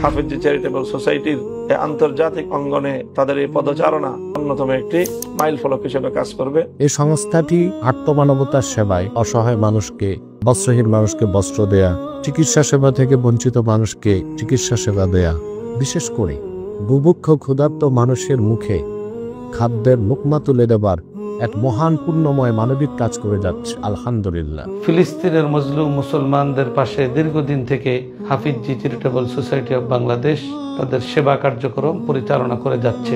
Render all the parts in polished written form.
হাফিজি charitable সোসাইটির আন্তর্জাতিক অঙ্গনে তাদের এই পদচারণা অন্যতম একটি মাইল ফলক হিসেবে কাজ করবে। এই সংস্থাটি আত্মমানবতার সেবায় অসহায় মানুষকে, বস্ত্রহীন মানুষকে বস্ত্র দেয়া, চিকিৎসা সেবা থেকে বঞ্চিত মানুষকে চিকিৎসা সেবা দেয়া, বিশেষ করে বুভুক্ষ ক্ষুধার্ত মানুষের মুখে খাদ্যের লোকমা তুলে দেবার এক মহান পুণ্যময় মানবিক কাজ করে যাচ্ছে আলহামদুলিল্লাহ। ফিলিস্তিনের মজলুম মুসলমানদের পাশে দীর্ঘদিন থেকে হাফিজি চ্যারিটেবল সোসাইটি অব বাংলাদেশ তাদের সেবা কার্যক্রম পরিচালনা করে যাচ্ছে।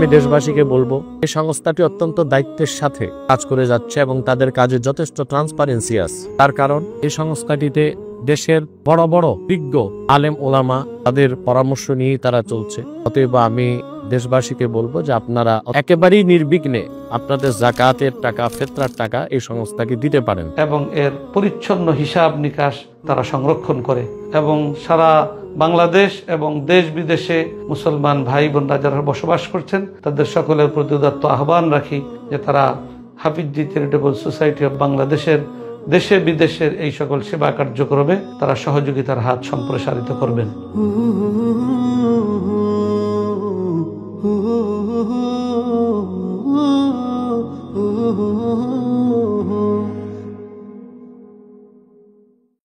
আমি দেশবাসীকে বলবো, এই সংস্থাটি অত্যন্ত দায়িত্বের সাথে কাজ করে যাচ্ছে এবং তাদের কাজে যথেষ্ট ট্রান্সপারেন্সি আছে। তার কারণ এই সংস্থাটিতে দেশের বড় বড় বিজ্ঞ আলেম ওলামা তাদের পরামর্শ নিয়ে তারা চলছে। অতএব আমি দেশবাসীকে বলবো যে আপনারা একেবারেই নির্বিঘ্নে আপনাদের যাকাতের টাকা, ফিতরার টাকা এই সংস্থাকে দিতে পারেন এবং এর পরিচ্ছন্ন হিসাব নিকাশ তারা সংরক্ষণ করে এবং সারা বাংলাদেশ এবং দেশ বিদেশে মুসলমান ভাই বোনরা যারা বসবাস করছেন তাদের সকলের প্রতি উদাত্ত আহ্বান রাখি যে তারা হাফিজি চ্যারিটেবল সোসাইটি অব বাংলাদেশের দেশে বিদেশের এই সকল সেবা কার্যক্রমে তারা সহযোগিতার হাত সম্প্রসারিত করবেন।